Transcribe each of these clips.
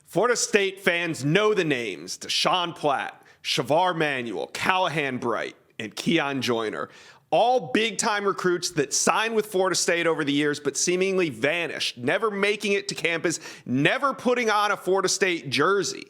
Florida State fans know the names Deshaun Platt, Shavar Manuel, Callahan Bright, and Keon Joyner. All big-time recruits that signed with Florida State over the years but seemingly vanished, never making it to campus, never putting on a Florida State jersey.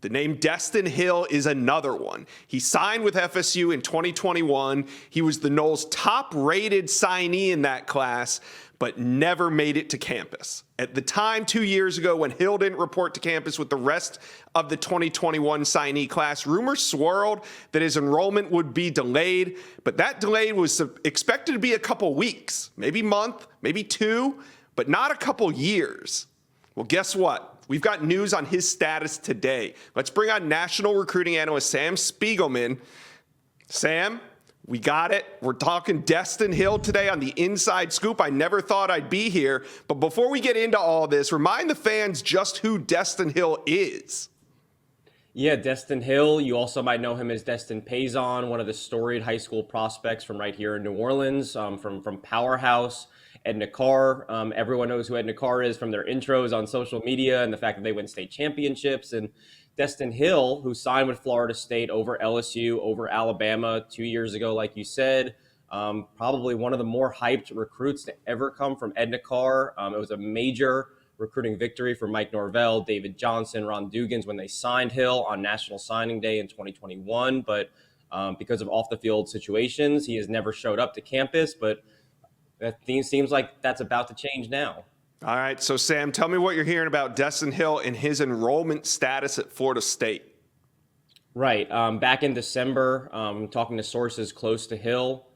The name Destin Hill is another one. He signed with FSU in 2021. He was the Noles' top-rated signee in that class, but never made it to campus. At the time, 2 years ago, when Hill didn't report to campus with the rest of the 2021 signee class, rumors swirled that his enrollment would be delayed, but that delay was expected to be a couple weeks, maybe month, maybe two, but not a couple years. Well, guess what? We've got news on his status today. Let's bring on national recruiting analyst Sam Speigleman. Sam, we got it. We're talking Destin Hill today on the Inside Scoop. I never thought I'd be here. But before we get into all this, remind the fans just who Destin Hill is. Yeah, Destin Hill. You also might know him as Destin Payson, one of the storied high school prospects from right here in New Orleans, from Powerhouse. Edna Carr. Everyone knows who Edna Carr is from their intros on social media and the fact that they win state championships. And Destin Hill, who signed with Florida State over LSU, over Alabama 2 years ago, like you said, probably one of the more hyped recruits to ever come from Edna Carr. It was a major recruiting victory for Mike Norvell, David Johnson, Ron Dugans when they signed Hill on National Signing Day in 2021. But because of off-the-field situations, he has never showed up to campus. But that seems like that's about to change now. All right, so Sam, tell me what you're hearing about Destin Hill and his enrollment status at Florida State. Right. Back in December, talking to sources close to Hill,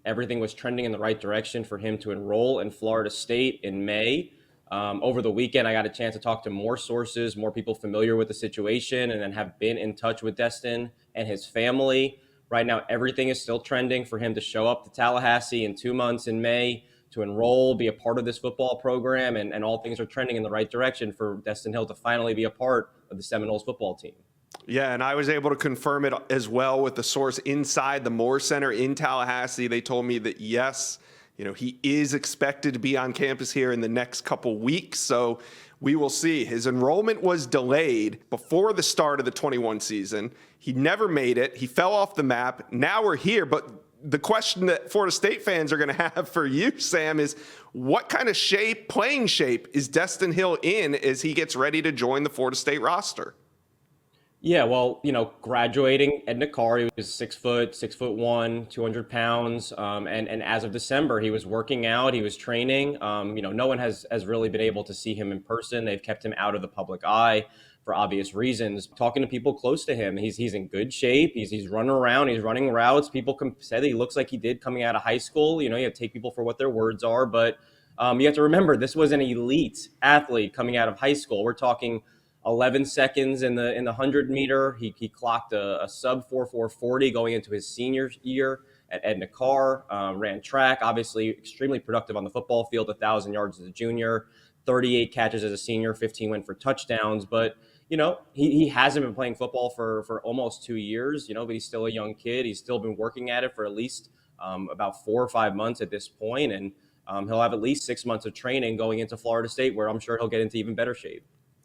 everything was trending in the right direction for him to enroll in Florida State in May. Over the weekend, I got a chance to talk to more sources, more people familiar with the situation, and then have been in touch with Destin and his family. Right now, everything is still trending for him to show up to Tallahassee in 2 months in May, to enroll, be a part of this football program, and all things are trending in the right direction for Destin Hill to finally be a part of the Seminoles football team. Yeah, and I was able to confirm it as well with the source inside the Moore Center in Tallahassee. They told me that, yes, he is expected to be on campus here in the next couple weeks, so we will see. His enrollment was delayed before the start of the 21 season. He never made it. He fell off the map. Now we're here, but the question that Florida State fans are going to have for you, Sam, is what kind of playing shape is Destin Hill in as he gets ready to join the Florida State roster? Yeah, well, graduating Edna Carr, he was 6'1", 200 pounds. And as of December, he was working out, he was training. No one has really been able to see him in person. They've kept him out of the public eye for obvious reasons. Talking to people close to him, he's in good shape. He's running around, he's running routes. People say that he looks like he did coming out of high school. You have to take people for what their words are. But you have to remember, this was an elite athlete coming out of high school. We're talking 11 seconds in the 100 meter. He clocked a sub 4.40 going into his senior year at Edna Carr. Ran track, obviously extremely productive on the football field, 1,000 yards as a junior, 38 catches as a senior, 15 went for touchdowns. But he hasn't been playing football for almost 2 years. But he's still a young kid. He's still been working at it for at least about 4 or 5 months at this point, and he'll have at least 6 months of training going into Florida State, where I'm sure he'll get into even better shape.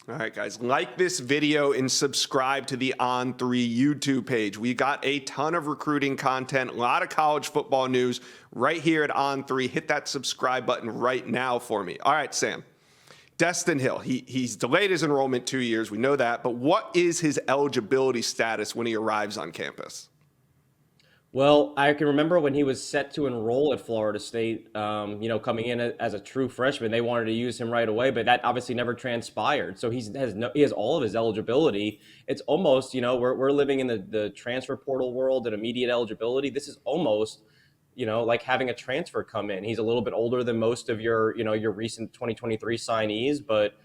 All right, guys, like this video and subscribe to the On3 YouTube page. We got a ton of recruiting content, a lot of college football news right here at On3. Hit that subscribe button right now for me. All right, Sam. Destin Hill, he's delayed his enrollment 2 years. We know that. But what is his eligibility status when he arrives on campus? Well, I can remember when he was set to enroll at Florida State, coming in as a true freshman, they wanted to use him right away, but that obviously never transpired. So he has all of his eligibility. It's almost, we're living in the transfer portal world and immediate eligibility. This is almost, like having a transfer come in. He's a little bit older than most of your recent 2023 signees, but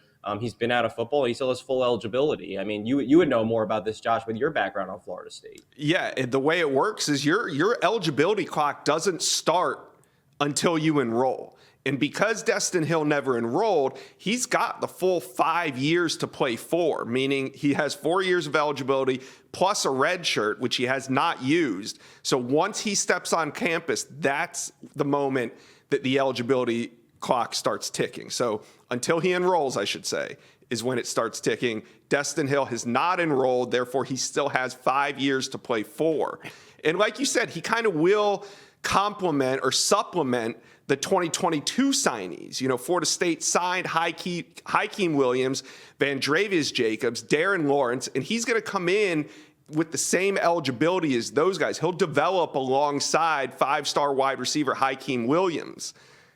he's been out of football. He still has full eligibility. I mean, you would know more about this, Josh, with your background on Florida State. Yeah, the way it works is your eligibility clock doesn't start until you enroll. And because Destin Hill never enrolled, he's got the full 5 years to play for, meaning he has 4 years of eligibility plus a red shirt, which he has not used. So once he steps on campus, that's the moment that the eligibility clock starts ticking. So until he enrolls, I should say, is when it starts ticking. Destin Hill has not enrolled, therefore he still has 5 years to play for. And like you said, he kind of will complement or supplement the 2022 signees. You know, Florida State signed Hakeem Williams, Vandravius Jacobs, Darren Lawrence, and he's going to come in with the same eligibility as those guys. He'll develop alongside five-star wide receiver Hakeem Williams.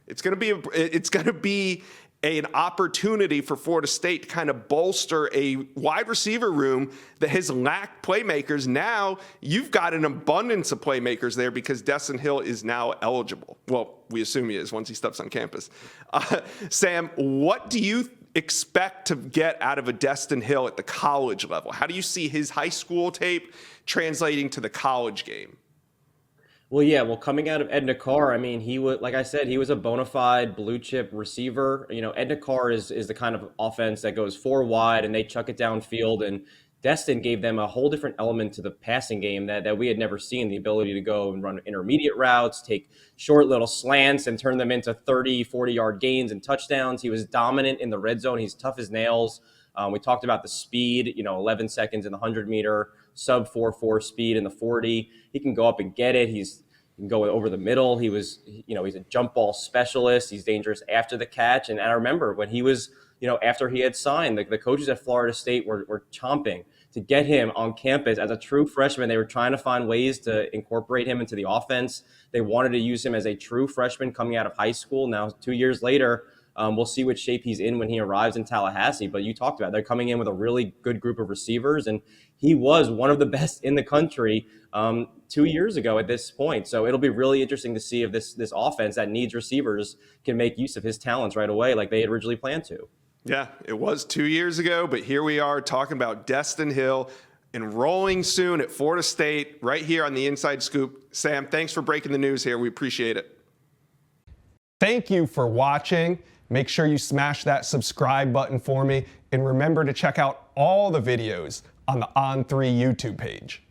It's going to be an opportunity for Florida State to kind of bolster a wide receiver room that has lacked playmakers. Now you've got an abundance of playmakers there because Destin Hill is now eligible. Well, we assume he is once he steps on campus. Sam, what do you expect to get out of a Destin Hill at the college level? How do you see his high school tape translating to the college game? Well, yeah. Well, coming out of Edna Carr, I mean, he was, like I said, he was a bona fide blue chip receiver. You know, Edna Carr is the kind of offense that goes four wide and they chuck it downfield. And Destin gave them a whole different element to the passing game that we had never seen, the ability to go and run intermediate routes, take short little slants and turn them into 30, 40-yard gains and touchdowns. He was dominant in the red zone. He's tough as nails. We talked about the speed, 11 seconds in the 100-meter, sub 4.4 speed in the 40. He can go up and get it. He can go over the middle. He's a jump ball specialist. He's dangerous after the catch. And I remember when he was, after he had signed, the coaches at Florida State were chomping to get him on campus as a true freshman. They were trying to find ways to incorporate him into the offense. They wanted to use him as a true freshman coming out of high school. Now, 2 years later, we'll see which shape he's in when he arrives in Tallahassee. But you talked about they're coming in with a really good group of receivers, and he was one of the best in the country 2 years ago at this point. So it'll be really interesting to see if this offense that needs receivers can make use of his talents right away like they had originally planned to. Yeah, it was 2 years ago, but here we are talking about Destin Hill enrolling soon at Florida State right here on the Inside Scoop. Sam, thanks for breaking the news here. We appreciate it. Thank you for watching. Make sure you smash that subscribe button for me, and remember to check out all the videos on the On3 YouTube page.